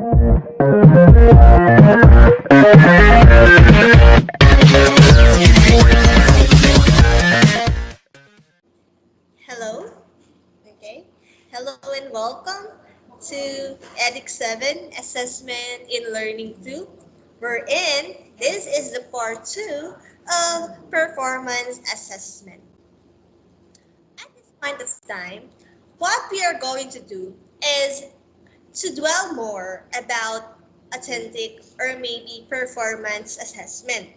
Hello. Okay. Hello and welcome to EDIC 7 Assessment in Learning 2. We're in. This is the part 2 of performance assessment. At this point of time, what we are going to do is to dwell more about authentic or maybe performance assessment.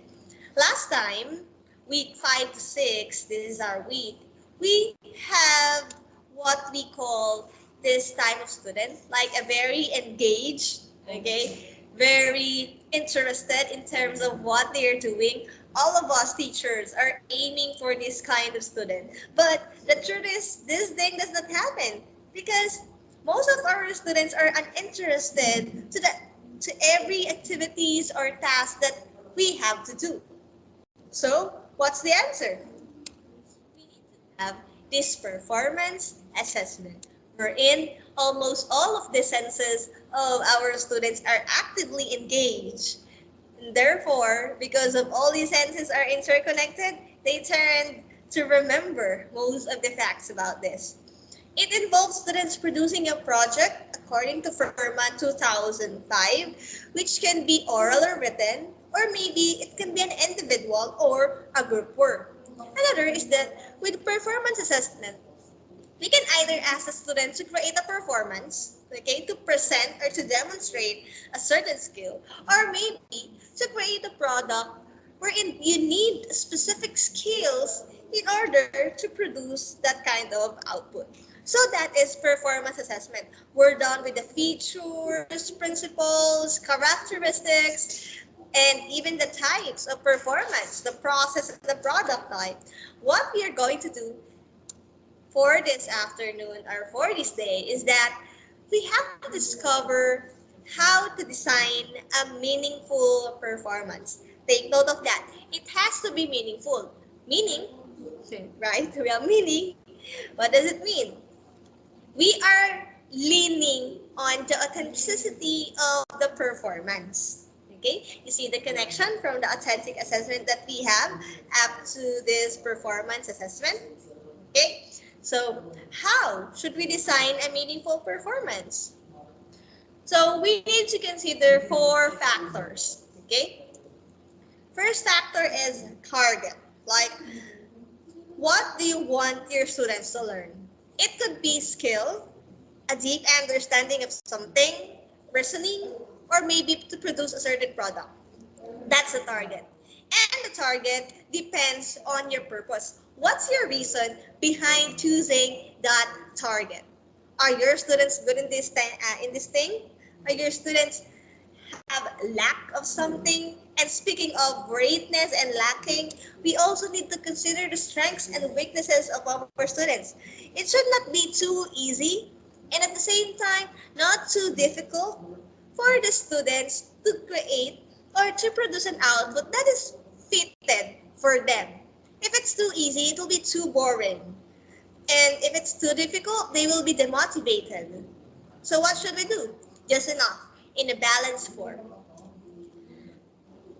Last time, week 5 to 6, this is our week, we have what we call this type of student, like a very engaged, okay, very interested in terms of what they're doing. All of us teachers are aiming for this kind of student. But the truth is, this thing does not happen because most of our students are uninterested to every activities or task that we have to do. So, what's the answer? We need to have this performance assessment wherein almost all of the senses of our students are actively engaged. And therefore, because of all these senses are interconnected, they tend to remember most of the facts about this. It involves students producing a project according to Furman 2005, which can be oral or written, or maybe it can be an individual or a group work. Another is that with performance assessment, we can either ask the student to create a performance, okay, to present or to demonstrate a certain skill, or maybe to create a product wherein you need specific skills in order to produce that kind of output. So that is performance assessment. We're done with the features, principles, characteristics, and even the types of performance, the process, and the product type. What we are going to do for this afternoon or for this day is that we have to discover how to design a meaningful performance. Take note of that. It has to be meaningful. Meaning, right? Real meaning. What does it mean? We are leaning on the authenticity of the performance. Okay, you see the connection from the authentic assessment that we have up to this performance assessment. Okay, so how should we design a meaningful performance? So we need to consider four factors. Okay, first factor is target. Like, what do you want your students to learn? It could be skill, a deep understanding of something, reasoning, or maybe to produce a certain product. That's the target. And the target depends on your purpose. What's your reason behind choosing that target? Are your students good in this thing? Are your students have lack of something? And speaking of greatness and lacking, we also need to consider the strengths and weaknesses of our students. It should not be too easy and at the same time not too difficult for the students to create or to produce an output that is fitted for them. If it's too easy, it will be too boring. And if it's too difficult, they will be demotivated. So what should we do? Just enough in a balanced form.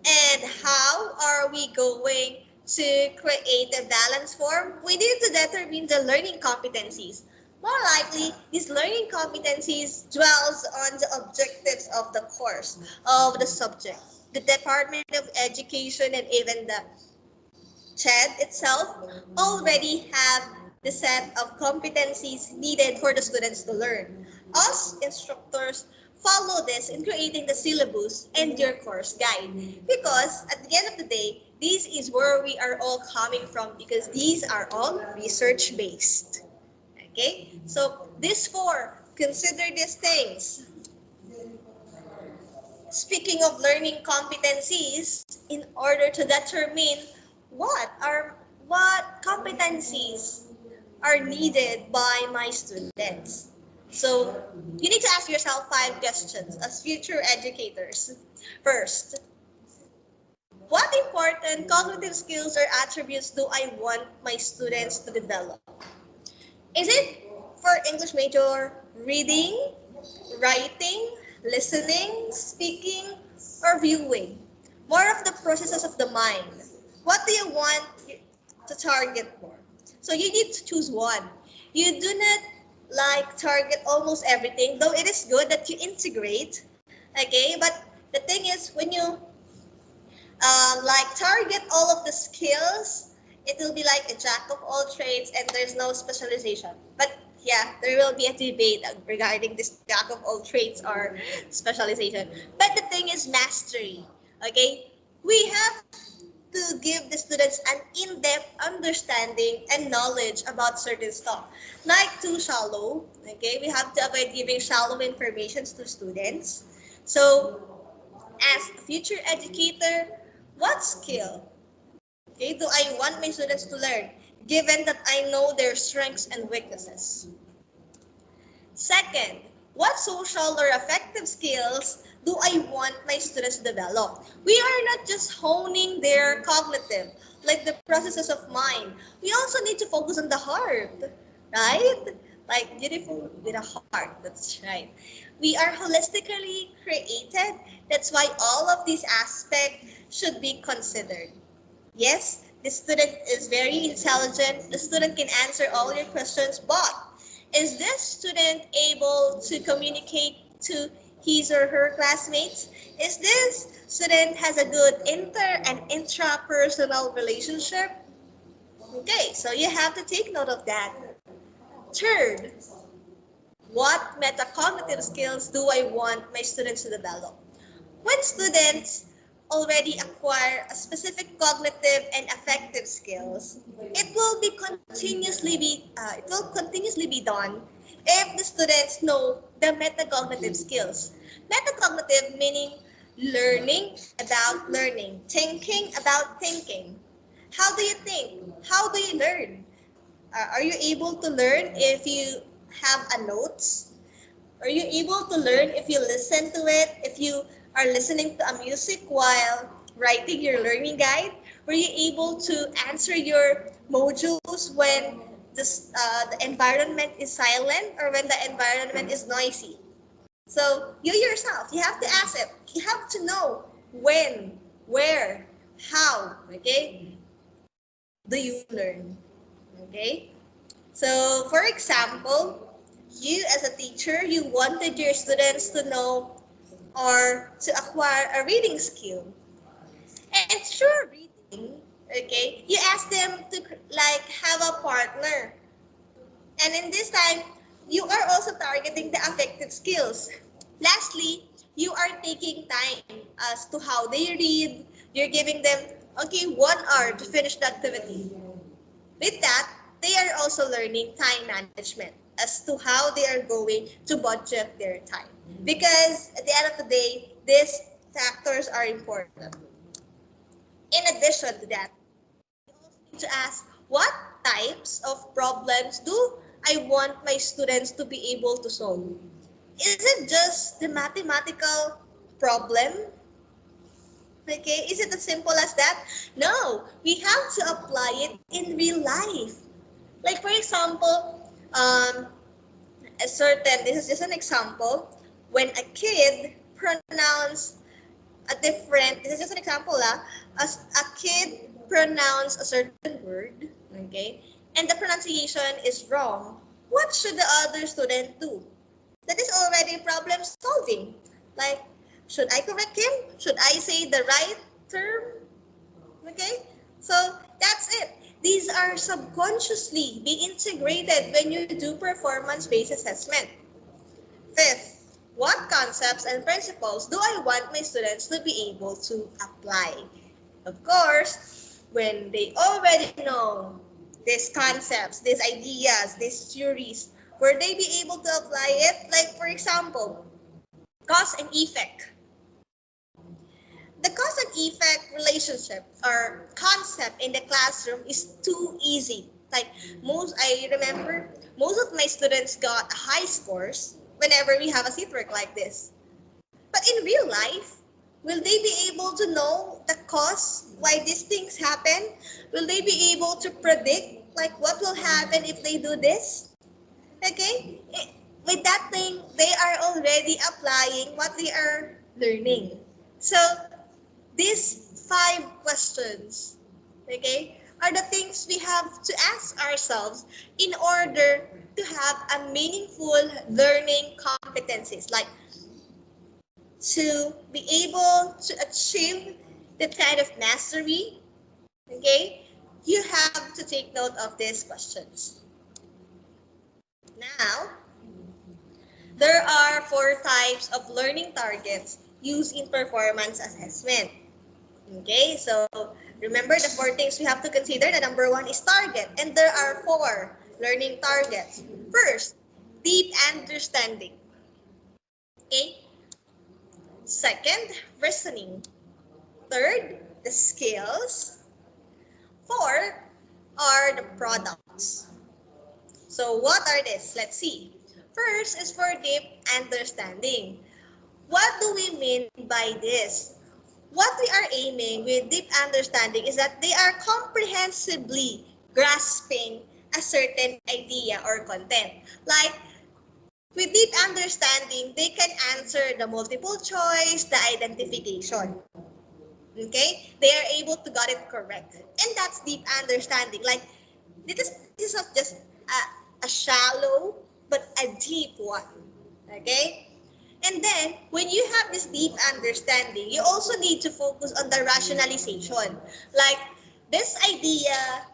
And how are we going to create a balanced form? We need to determine the learning competencies. More likely, these learning competencies dwells on the objectives of the course, of the subject. The Department of Education and even the CHED itself already have the set of competencies needed for the students to learn. Us instructors follow this in creating the syllabus and your course guide because at the end of the day, this is where we are all coming from because these are all research based. Okay, so these four, consider these things. Speaking of learning competencies, in order to determine what competencies are needed by my students. So you need to ask yourself 5 questions as future educators. First, what important cognitive skills or attributes do I want my students to develop? Is it for English major reading, writing, listening, speaking, or viewing? More of the processes of the mind. What do you want to target for? So you need to choose one. You do not like target almost everything, though it is good that you integrate. Okay, but the thing is when you like target all of the skills, it will be like a jack of all trades and there's no specialization. But yeah, there will be a debate regarding this jack of all trades or specialization. But the thing is mastery. Okay, we have to give the students an in-depth understanding and knowledge about certain stuff. Not too shallow. Okay, we have to avoid giving shallow information to students. So as a future educator, what skill, okay, do I want my students to learn, given that I know their strengths and weaknesses? Second, what social or affective skills do I want my students to develop? We are not just honing their cognitive, like the processes of mind. We also need to focus on the heart, right? Like beautiful with a heart, that's right. We are holistically created. That's why all of these aspects should be considered. Yes, the student is very intelligent. The student can answer all your questions, but is this student able to communicate to his or her classmates? Is this student has a good inter and intrapersonal relationship? Okay, so you have to take note of that. Third, what metacognitive skills do I want my students to develop? When students already acquire a specific cognitive and affective skills, it will continuously be done if the students know the metacognitive skills. Metacognitive meaning learning about learning, thinking about thinking. How do you think? How do you learn? Are you able to learn if you have a notes? Are you able to learn if you listen to it? If you are listening to a music while writing your learning guide? Were you able to answer your modules when the environment is silent or when the environment is noisy? So you yourself, you have to ask it. You have to know when, where, how, okay? Do you learn? Okay? So for example, you as a teacher, you wanted your students to know or to acquire a reading skill. And through reading, okay, you ask them to like have a partner. And in this time, you are also targeting the affective skills. Lastly, you are taking time as to how they read. You're giving them, okay, 1 hour to finish the activity. With that, they are also learning time management as to how they are going to budget their time. Because at the end of the day, these factors are important. In addition to that, we need to ask what types of problems do I want my students to be able to solve? Is it just the mathematical problem? Okay, is it as simple as that? No, we have to apply it in real life. Like for example, this is just an example, when a kid pronounce this is just an example, as a kid pronounce a certain word, okay, and the pronunciation is wrong, what should the other student do? That is already problem solving. Like, should I correct him? Should I say the right term? Okay? So that's it. These are subconsciously be integrated when you do performance-based assessment. Fifth, what concepts and principles do I want my students to be able to apply? Of course, when they already know these concepts, these ideas, these theories, will they be able to apply it? Like for example, cause and effect. The cause and effect relationship or concept in the classroom is too easy. Like I remember most of my students got high scores whenever we have a seat work like this. But in real life, will they be able to know the cause why these things happen? Will they be able to predict like what will happen if they do this? Okay? with that thing, they are already applying what they are learning. So these 5 questions, okay, are the things we have to ask ourselves in order to have a meaningful learning competencies, like to be able to achieve that kind of mastery, okay, you have to take note of these questions. Now, there are 4 types of learning targets used in performance assessment. Okay, so remember the 4 things we have to consider. The number 1 is target, and there are 4 learning targets. First, deep understanding. Okay. Second, reasoning. Third, the skills. Fourth are the products. So what are these? Let's see. First is for deep understanding. What do we mean by this? What we are aiming with deep understanding is that they are comprehensively grasping a certain idea or content. Like, with deep understanding, they can answer the multiple choice, the identification. Okay? They are able to get it correct. And that's deep understanding. Like, this is not just a shallow, but a deep one. Okay? And then, when you have this deep understanding, you also need to focus on the rationalization. Like, this idea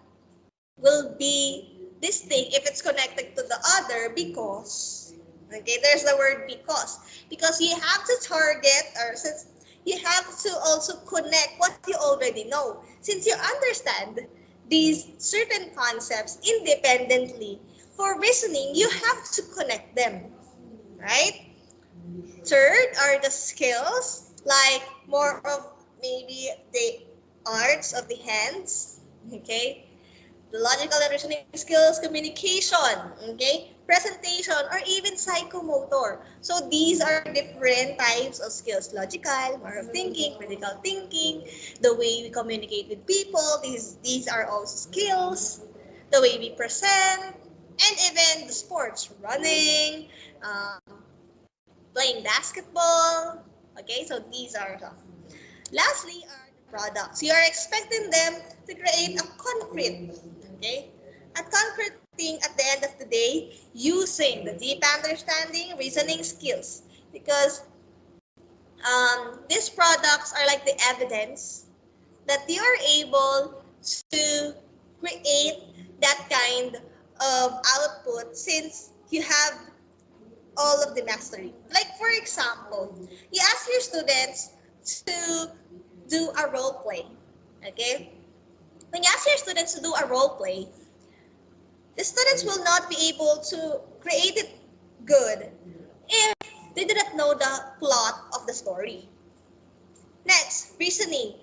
will be this thing if it's connected to the other because, okay, there's the word because you have to target, or since you have to also connect what you already know. Since you understand these certain concepts independently, for reasoning, you have to connect them, right? Third are the skills, like more of maybe the arts of the hands, okay? The logical and reasoning skills, communication, okay? Presentation, or even psychomotor. So these are different types of skills. Logical, more of thinking, critical thinking, the way we communicate with people, these are also skills. The way we present, and even the sports, running, playing basketball. Okay, so these are some. Lastly are the products. You are expecting them to create a concrete, okay, a concrete thing at the end of the day using the deep understanding, reasoning skills. Because these products are like the evidence that you are able to create that kind of output since you have all of the mastery. Like, for example, you ask your students to do a role play. Okay? When you ask your students to do a role play, the students will not be able to create it good if they do not know the plot of the story. Next, reasoning.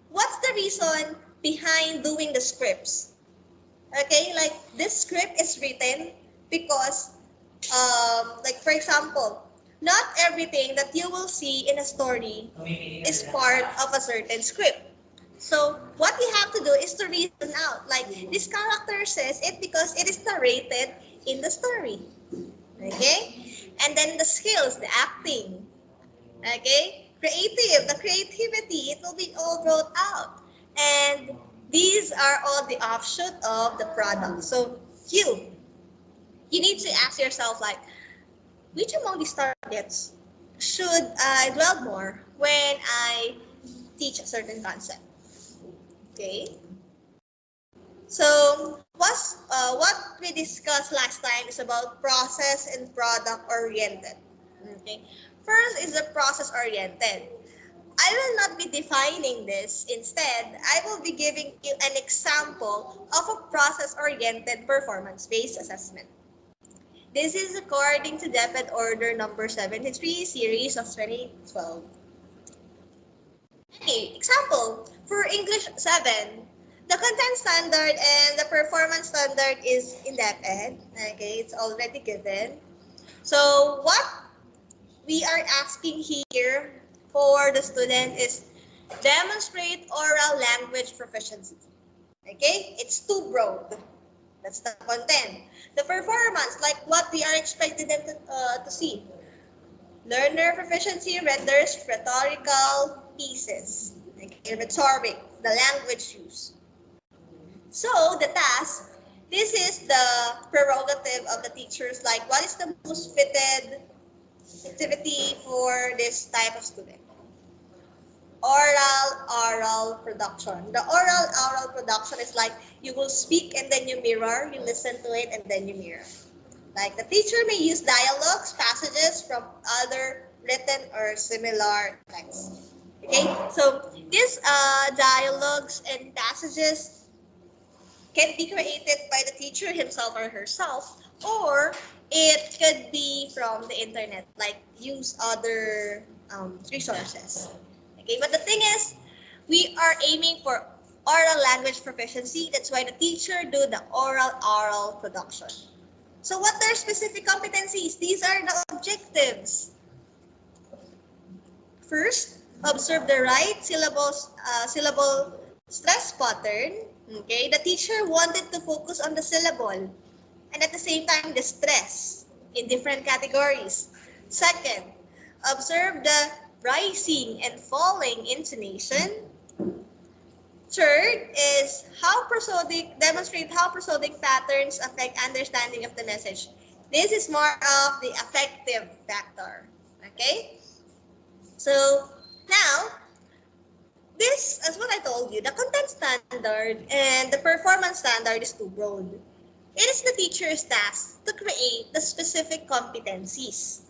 What's the reason behind doing the scripts? Okay, like this script is written because like for example, not everything that you will see in a story is part of a certain script. So what you have to do is to reason out, like this character says it because it is narrated in the story. Okay? And then the skills, the acting. Okay? The creativity, it will be all brought out. And these are all the offshoot of the product. So you need to ask yourself, like, which among these targets should I dwell more when I teach a certain concept? Okay. So what we discussed last time is about process and product oriented. Okay. First is the process oriented. I will not be defining this. Instead, I will be giving you an example of a process oriented performance based assessment. This is according to DepEd Order number 73, series of 2012. Okay, example, for English 7, the content standard and the performance standard is in DepEd. Okay, it's already given. So what we are asking here for the student is demonstrate oral language proficiency. Okay, it's too broad. That's the content. The performance, like what we are expecting them to see. Learner proficiency renders rhetorical pieces. Okay, rhetoric, the language use. So the task, this is the prerogative of the teachers, like what is the most fitted activity for this type of student? Oral production. The oral production is like you will speak and then you mirror, you listen to it and then you mirror. Like the teacher may use dialogues, passages from other written or similar texts. Okay, so these dialogues and passages can be created by the teacher himself or herself, or it could be from the internet, like use other resources. Okay, but the thing is, we are aiming for oral language proficiency. That's why the teacher do the oral production. So what are specific competencies? These are the objectives. First, observe the right syllable stress pattern. Okay, the teacher wanted to focus on the syllable and at the same time the stress in different categories. Second, observe the rising and falling intonation. Third is demonstrate how prosodic patterns affect understanding of the message. This is more of the affective factor. Okay? So now, this, as what I told you, the content standard and the performance standard is too broad. It is the teacher's task to create the specific competencies.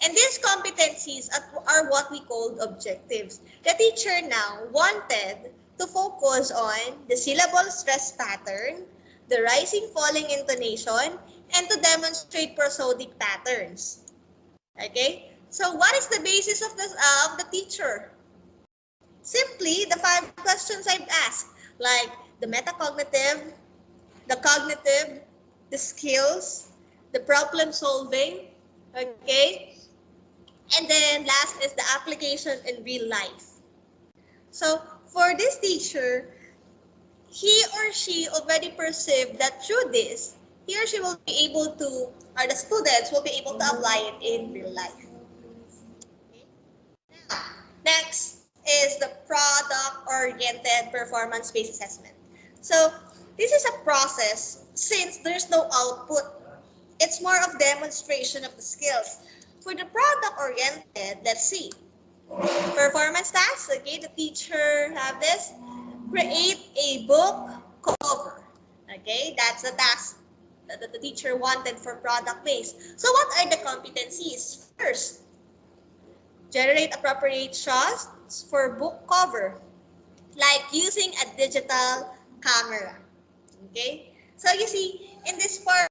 And these competencies are what we call objectives. The teacher now wanted to focus on the syllable stress pattern, the rising falling intonation, and to demonstrate prosodic patterns. Okay? So what is the basis of the teacher? Simply the 5 questions I've asked, like the metacognitive, the cognitive, the skills, the problem solving, okay? And then last is the application in real life. So for this teacher, he or she already perceived that through this, he or she will be able to, or the students will be able to apply it in real life. Okay? Now, next is the product-oriented performance-based assessment. So this is a process since there's no output. It's more of demonstration of the skills. For the product-oriented, let's see. Performance tasks, okay, the teacher have this. Create a book cover. Okay, that's the task that the teacher wanted for product-based. So what are the competencies? First, generate appropriate shots for book cover, like using a digital camera. Okay, so you see, in this part,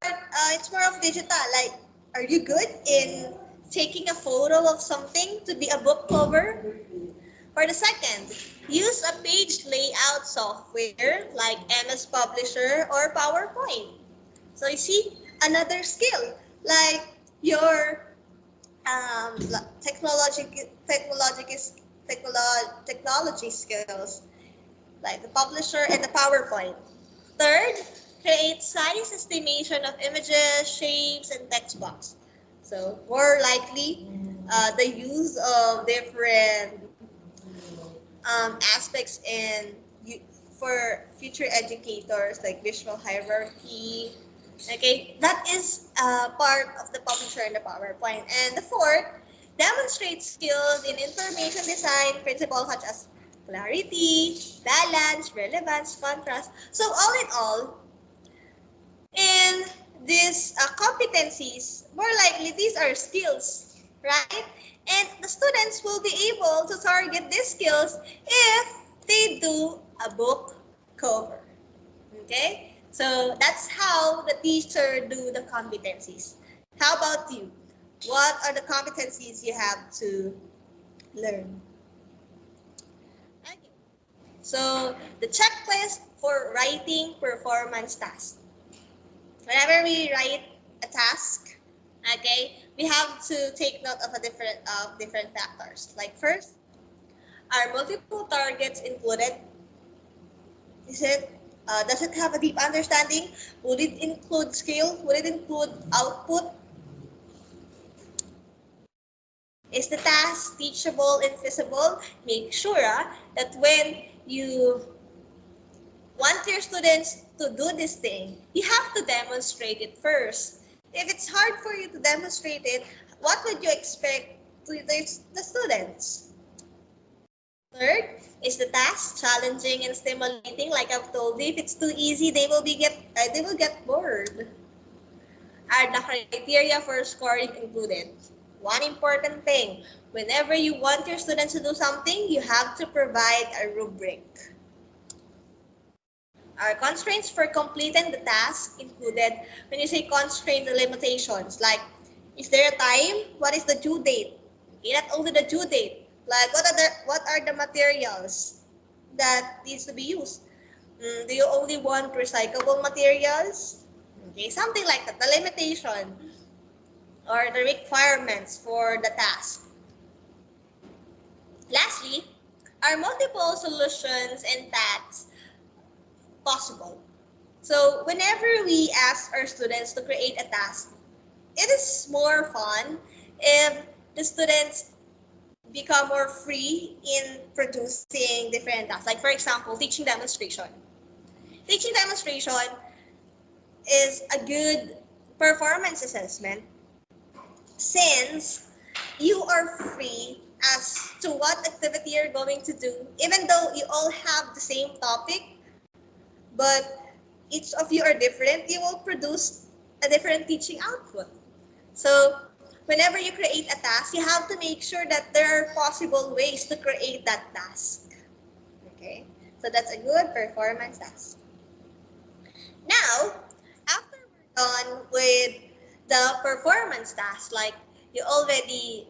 it's more of digital. Like, are you good in taking a photo of something to be a book cover? For the second, use a page layout software like MS Publisher or PowerPoint. So you see, another skill, like your technology skills, like the publisher and the PowerPoint. Third, create size estimation of images, shapes, and text box. So more likely, the use of different aspects in for future educators like visual hierarchy. Okay, that is part of the publisher and the PowerPoint. And the fourth, demonstrate skills in information design principles such as clarity, balance, relevance, contrast. So all in all, in these competencies, more likely these are skills, right? And the students will be able to target these skills if they do a book cover. Okay? So that's how the teacher do the competencies. How about you? What are the competencies you have to learn? Okay. So the checklist for writing performance tasks. Whenever we write a task, okay, we have to take note of different factors. Like first, are multiple targets included? Is it Does it have a deep understanding? Would it include skill? Would it include output? Is the task teachable and feasible? Make sure that when you want your students to do this thing, you have to demonstrate it first. If it's hard for you to demonstrate it, what would you expect to the students? Third, is the task challenging and stimulating? Like I've told you, if it's too easy, they will get bored. Are the criteria for scoring included? One important thing, whenever you want your students to do something, you have to provide a rubric. Our constraints for completing the task included, when you say constraint, the limitations, like, is there a time? What is the due date? Okay, not only the due date, like what are the materials that needs to be used? Do you only want recyclable materials? Okay, something like that, the limitation or the requirements for the task. Lastly, are multiple solutions and tasks possible? So whenever we ask our students to create a task, it is more fun if the students become more free in producing different tasks. Like for example, teaching demonstration. Teaching demonstration is a good performance assessment since you are free as to what activity you're going to do, even though you all have the same topic, but each of you are different, you will produce a different teaching output. So whenever you create a task, you have to make sure that there are possible ways to create that task. Okay, so that's a good performance task. Now, after we're done with the performance task, like you already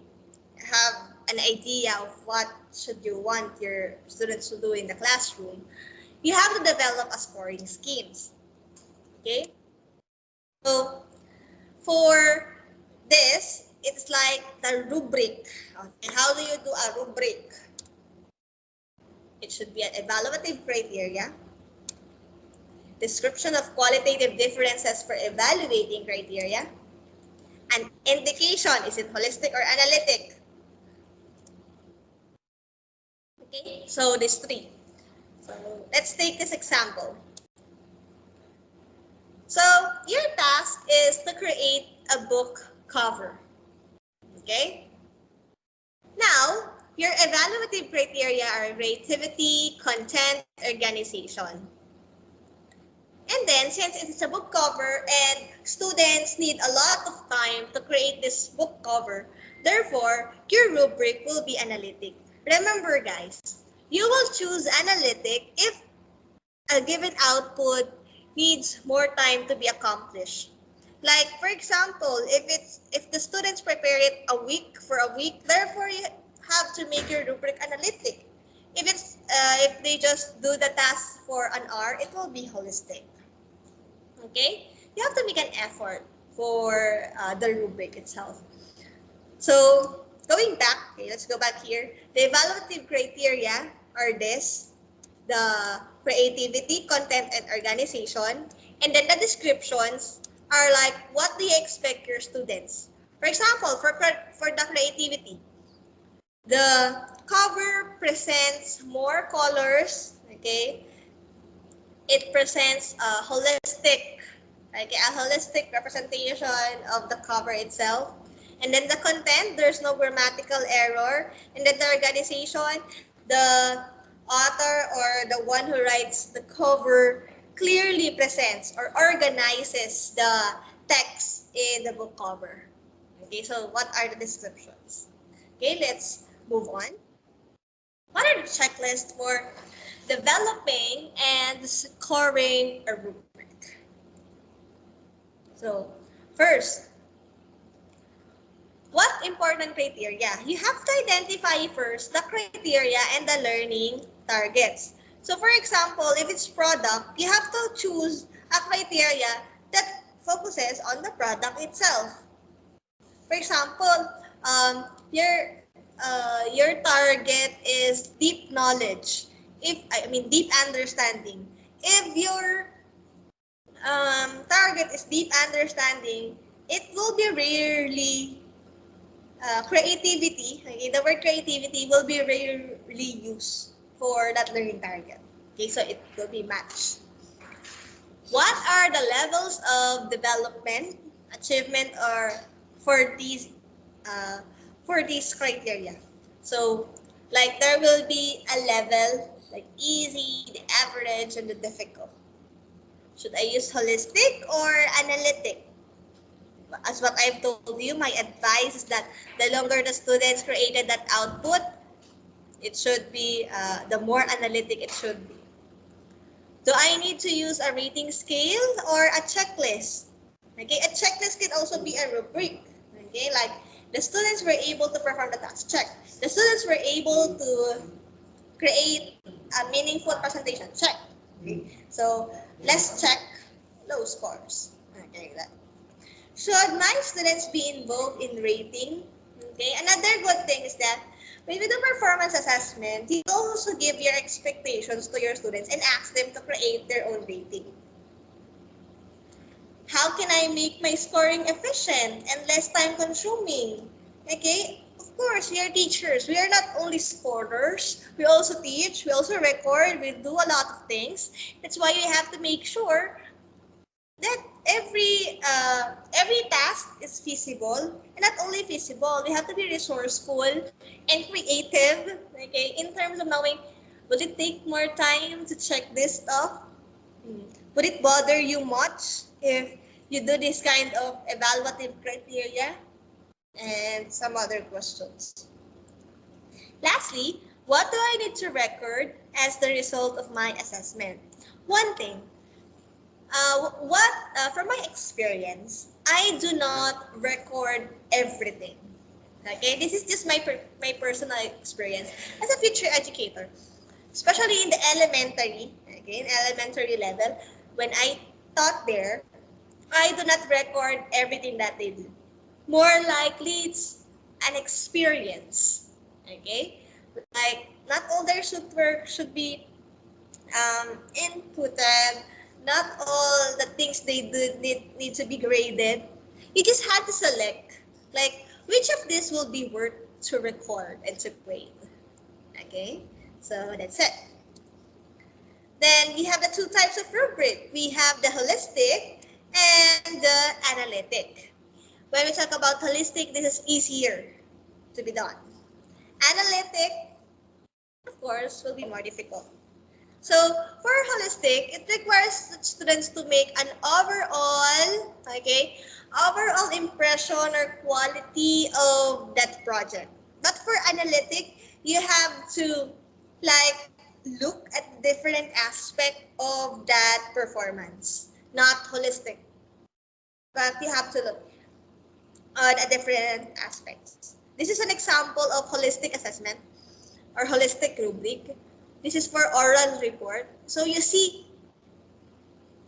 have an idea of what should you want your students to do in the classroom, you have to develop a scoring schemes. Okay? So, for this, it's like the rubric. Okay, how do you do a rubric? It should be an evaluative criteria, description of qualitative differences for evaluating criteria, an indication, is it holistic or analytic? Okay, so these three. So let's take this example. So your task is to create a book cover. Okay? Now, your evaluative criteria are creativity, content, organization. And then, since it's a book cover and students need a lot of time to create this book cover, therefore, your rubric will be analytic. Remember guys, you will choose analytic if a given output needs more time to be accomplished. Like for example, if the students prepare it for a week, therefore you have to make your rubric analytic. If they just do the task for an hour, it will be holistic. Okay, you have to make an effort for the rubric itself. So going back, okay, let's go back here. The evaluative criteria are this: the creativity, content, and organization. And then the descriptions are like, what do you expect your students? For example, for the creativity, the cover presents more colors, okay? It presents a holistic, okay, a holistic representation of the cover itself. And then the content, there's no grammatical error. And then the organization, the author or the one who writes the cover clearly presents or organizes the text in the book cover. Okay, so what are the descriptions? Okay, let's move on. What are the checklists for developing and scoring a rubric? So, first, what important criteria? You have to identify first the criteria and the learning targets. So for example, if it's product, you have to choose a criteria that focuses on the product itself. For example, your target is deep knowledge. Deep understanding. if your target is deep understanding, it will be rarely creativity. Okay, the word creativity will be rarely used for that learning target. Okay, so it will be matched. What are the levels of development, achievement, or for these uh, criteria? So, like there will be a level like easy, the average, and the difficult. Should I use holistic or analytic? As what I've told you, my advice is that the longer the students created that output, it should be, the more analytic it should be. Do I need to use a rating scale or a checklist? Okay, a checklist can also be a rubric. Okay, like the students were able to perform the task, check. The students were able to create a meaningful presentation, check. Okay, so let's check low scores. Okay, that. Should my students be involved in rating? Okay, another good thing is that when we do performance assessment, you also give your expectations to your students and ask them to create their own rating. How can I make my scoring efficient and less time consuming? Okay, of course, we are teachers. We are not only scorers. We also teach, we also record, we do a lot of things. That's why we have to make sure that every task is feasible, and not only feasible, we have to be resourceful and creative. Okay, in terms of knowing, would it take more time to check this stuff? Would it bother you much if you do this kind of evaluative criteria? And some other questions. Lastly, what do I need to record as the result of my assessment? One thing, from my experience, I do not record everything. Okay, this is just my personal experience as a future educator, especially in the elementary. Okay, in elementary level, when I taught there, I do not record everything that they do. More likely, it's an experience. Okay, like not all their work should be inputted. Not all the things they do need to be graded. You just had to select, like, which of this will be worth to record and to grade. Okay, so that's it. Then we have the two types of rubric. We have the holistic and the analytic. When we talk about holistic, this is easier to be done. Analytic, of course, will be more difficult. So for holistic, it requires students to make an overall impression or quality of that project. But for analytic, you have to like look at different aspect of that performance, not holistic. But you have to look at different aspects. This is an example of holistic assessment or holistic rubric. This is for oral report. So you see,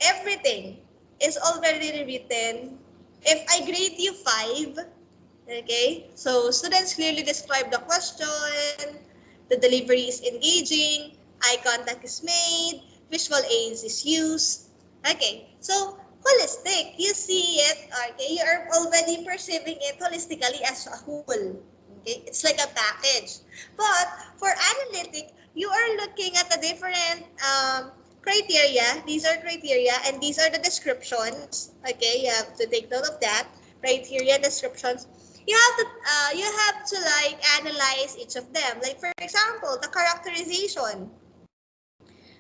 everything is already written. If I grade you 5, okay, so students clearly describe the question, the delivery is engaging, eye contact is made, visual aids is used. Okay, so holistic, you see it, okay, you are already perceiving it holistically as a whole. Okay, it's like a package. But for analytic, you are looking at the different criteria. These are criteria and these are the descriptions. Okay, you have to take note of that. Criteria, descriptions. You have to like analyze each of them. Like for example, the characterization.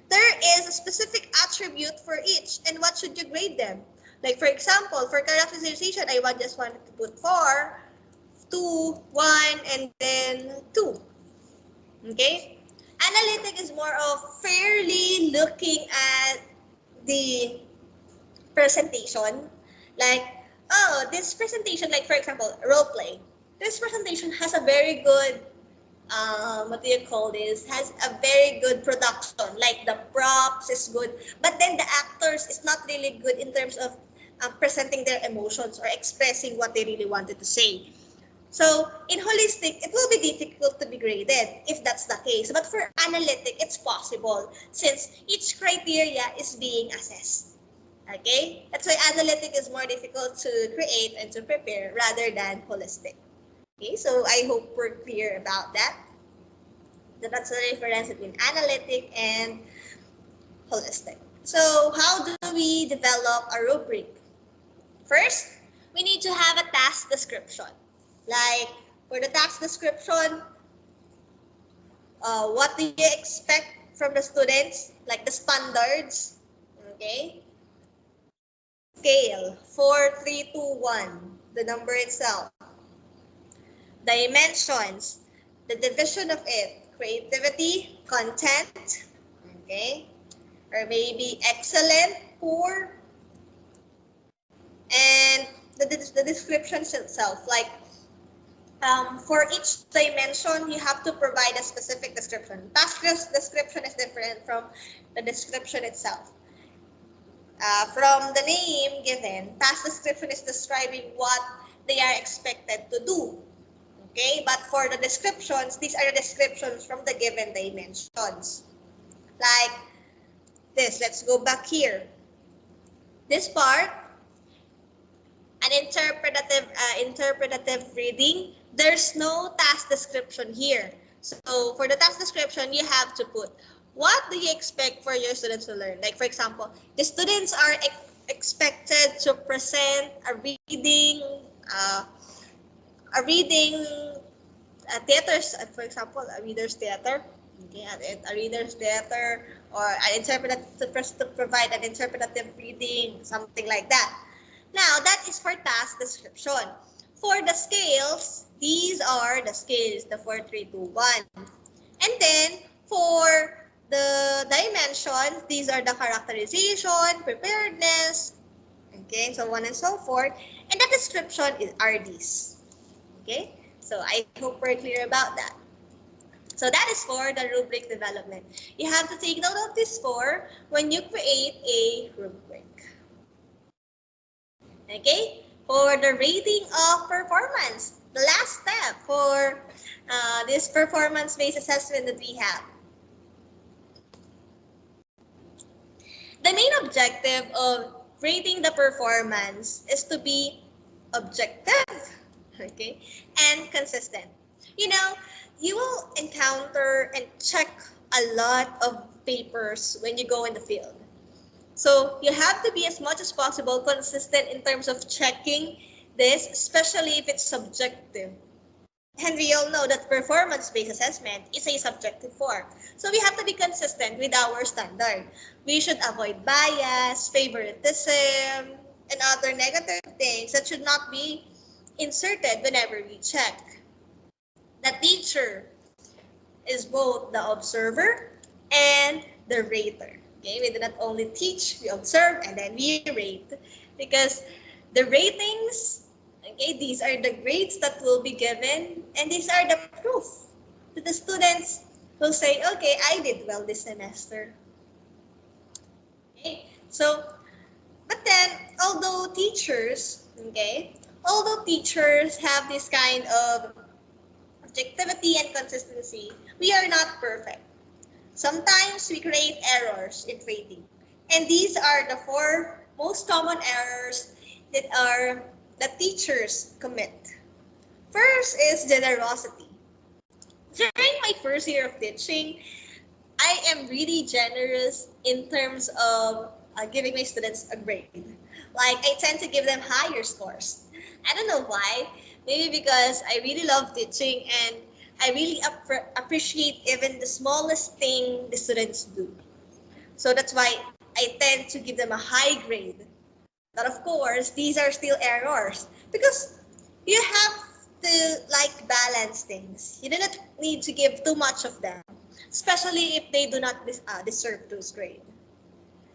There is a specific attribute for each, and what should you grade them? Like for example, for characterization, I just wanted to put 4, 2, 1, and then 2. Okay? Analytic is more of fairly looking at the presentation. Like, oh, this presentation, like for example, role play. This presentation has a very good, what do you call this? Has a very good production. Like the props is good, but then the actors is not really good in terms of presenting their emotions or expressing what they really wanted to say. So in holistic, it will be difficult to be graded if that's the case. But for analytic, it's possible since each criteria is being assessed. Okay? That's why analytic is more difficult to create and to prepare rather than holistic. Okay, so I hope we're clear about that. That's the difference between analytic and holistic. So how do we develop a rubric? First, we need to have a task description. Like for the task description, what do you expect from the students? Like the standards, okay? Scale, 4, 3, 2, 1, the number itself. Dimensions, the division of it, creativity, content, okay? Or maybe excellent, poor, and the descriptions itself. Like for each dimension, you have to provide a specific description. Task description is different from the description itself. From the name given, task description is describing what they are expected to do. Okay, but for the descriptions, these are the descriptions from the given dimensions. Like this, let's go back here. This part, an interpretative reading, there's no task description here. So for the task description, you have to put, what do you expect for your students to learn? Like for example, the students are expected to present a reading, theaters, for example, a reader's theater, okay, a reader's theater, or an interpretive to provide an interpretative reading, something like that. Now, that is for task description. For the scales, these are the scales, the 4, 3, 2, 1. And then, for the dimensions, these are the characterization, preparedness, okay, so on and so forth. And the description are these. Okay, so I hope we're clear about that. So that is for the rubric development. You have to take note of this four when you create a rubric. Okay, for the rating of performance, the last step for this performance-based assessment that we have. The main objective of rating the performance is to be objective, okay, and consistent. You know, you will encounter and check a lot of papers when you go in the field. So you have to be as much as possible consistent in terms of checking this, especially if it's subjective. And we all know that performance-based assessment is a subjective form. So we have to be consistent with our standard. We should avoid bias, favoritism, and other negative things that should not be inserted whenever we check. The teacher is both the observer and the rater. Okay, we do not only teach, we observe, and then we rate. Because the ratings, okay, these are the grades that will be given, and these are the proof that the students will say, okay, I did well this semester. Okay, so, but then, although teachers have this kind of objectivity and consistency, we are not perfect. Sometimes we create errors in rating. And these are the four most common errors that teachers commit. First is generosity. During my first year of teaching, I am really generous in terms of giving my students a grade. Like, I tend to give them higher scores. I don't know why. Maybe because I really love teaching and I really appreciate even the smallest thing the students do. So that's why I tend to give them a high grade. But of course, these are still errors because you have to balance things. You do not need to give too much of them, especially if they do not deserve those grades.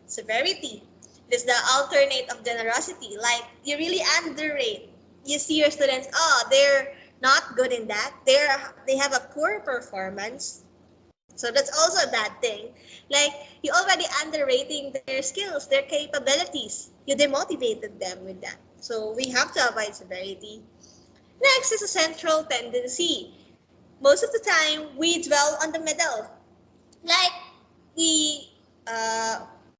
Severity is the alternate of generosity. Like, you really underrate. You see your students, they're not good in that. They have a poor performance. So that's also a bad thing. Like, you already underrating their skills, their capabilities. You demotivated them with that. So we have to avoid severity. Next is a central tendency. Most of the time, we dwell on the middle. Like we,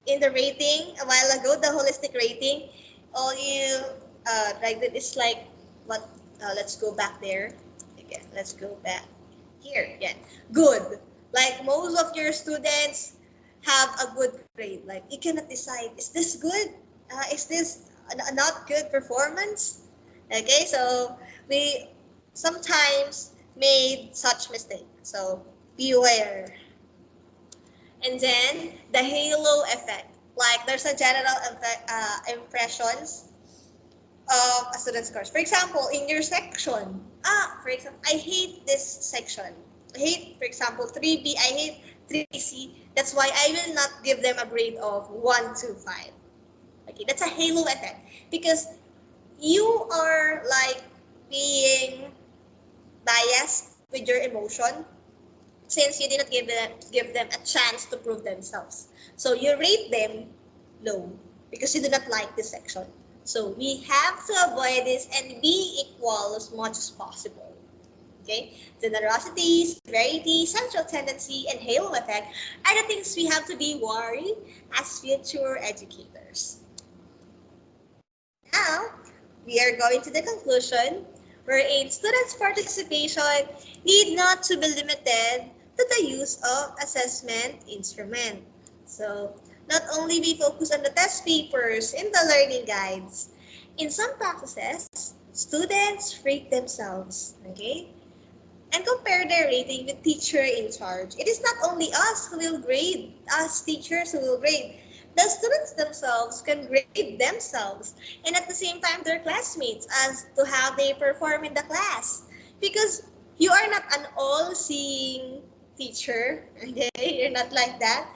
in the rating a while ago, the holistic rating, all you, like that is like, what, let's go back there. Again, let's go back here. Yeah, good. Like most of your students have a good grade. Like you cannot decide, is this good? Is this a not good performance? Okay, so we sometimes made such mistake. So beware. And then the halo effect. Like there's a general effect, impressions of a student's course. For example, in your section, for example, I hate this section. I hate, for example, 3B, I hate 3C. That's why I will not give them a grade of 1 to 5. Okay, that's a halo effect. Because you are like being biased with your emotion since you did not give them a chance to prove themselves. So you rate them low because you do not like this section. So we have to avoid this and be equal as much as possible. Okay? Generosity, severity, central tendency, and halo effect are the things we have to be worried as future educators. Now, we are going to the conclusion wherein students' participation need not to be limited to the use of assessment instrument. So, not only we focus on the test papers in the learning guides, in some practices, students rate themselves, okay? And compare their rating with teacher in charge. It is not only us who will grade, us teachers who will grade. The students themselves can grade themselves and at the same time their classmates as to how they perform in the class. Because you are not an all-seeing teacher, okay? You're not like that.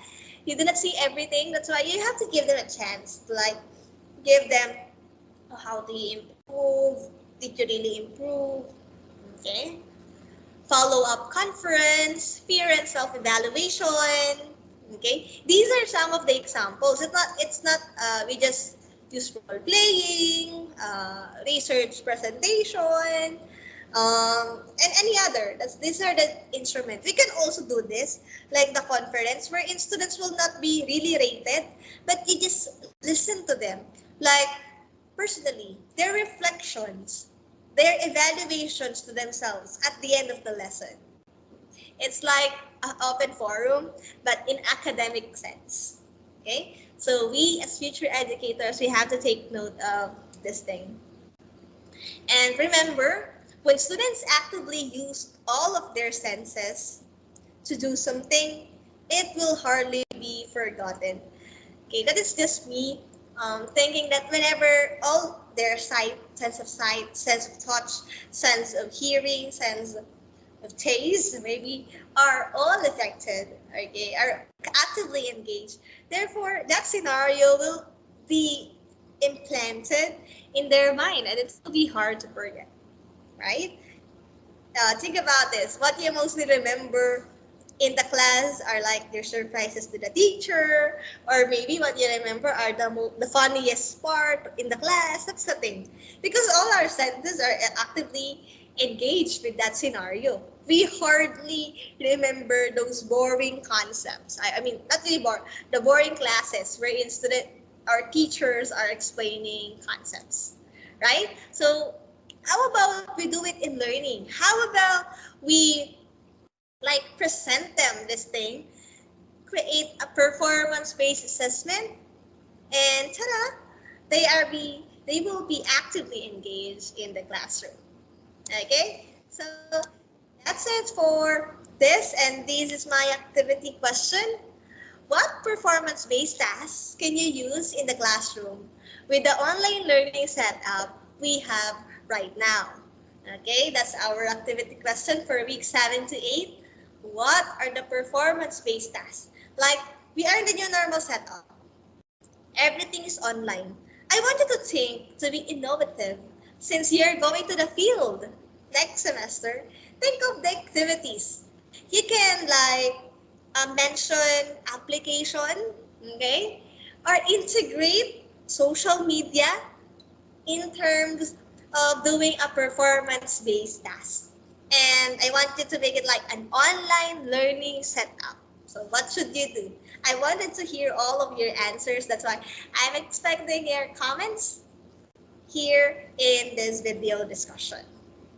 You do not see everything. That's why you have to give them a chance to like give them how they improve, did you really improve, okay? Follow-up conference, peer and self-evaluation. Okay, these are some of the examples. It's not we just use role playing, research presentation, and any other. These are the instruments. We can also do this, like the conference, wherein students will not be really rated, but you just listen to them. Like personally, their reflections, their evaluations to themselves at the end of the lesson. It's like an open forum, but in academic sense. Okay? So we as future educators, we have to take note of this thing. And remember, when students actively use all of their senses to do something, it will hardly be forgotten. Okay, that is just me thinking that whenever all their sight, sense of touch, sense of hearing, sense of taste, maybe are all affected, okay, are actively engaged. Therefore, that scenario will be implanted in their mind and it will be hard to forget, right? Think about this. What you mostly remember in the class are like your surprises to the teacher, or maybe what you remember are the funniest part in the class. That's the thing. Because all our senses are actively engaged with that scenario. We hardly remember those boring concepts. I mean, not really boring, the boring classes wherein our teachers are explaining concepts, right? So how about we do it in learning? How about we like present them this thing, create a performance-based assessment, and ta-da, they will be actively engaged in the classroom. Okay, so that's it for this, and this is my activity question. What performance-based tasks can you use in the classroom with the online learning setup we have right now? Okay, that's our activity question for week 7 to 8. What are the performance-based tasks? Like, we are in the new normal setup. Everything is online. I want you to think to be innovative since you're going to the field next semester. Think of the activities. You can like mention application, okay? Or integrate social media in terms of doing a performance-based task. And I wanted to make it like an online learning setup. So what should you do? I wanted to hear all of your answers. That's why I'm expecting your comments here in this video discussion.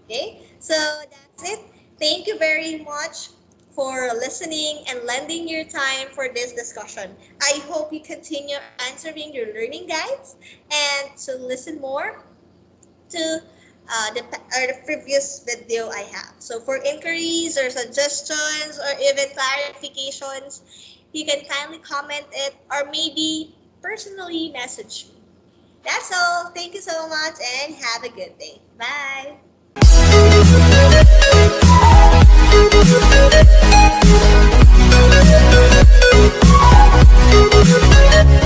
Okay, so that's it. Thank you very much for listening and lending your time for this discussion. I hope you continue answering your learning guides and to listen more to the previous video I have. So for inquiries or suggestions or even clarifications, you can kindly comment it or maybe personally message me. That's all. Thank you so much and have a good day. Bye. Thank you.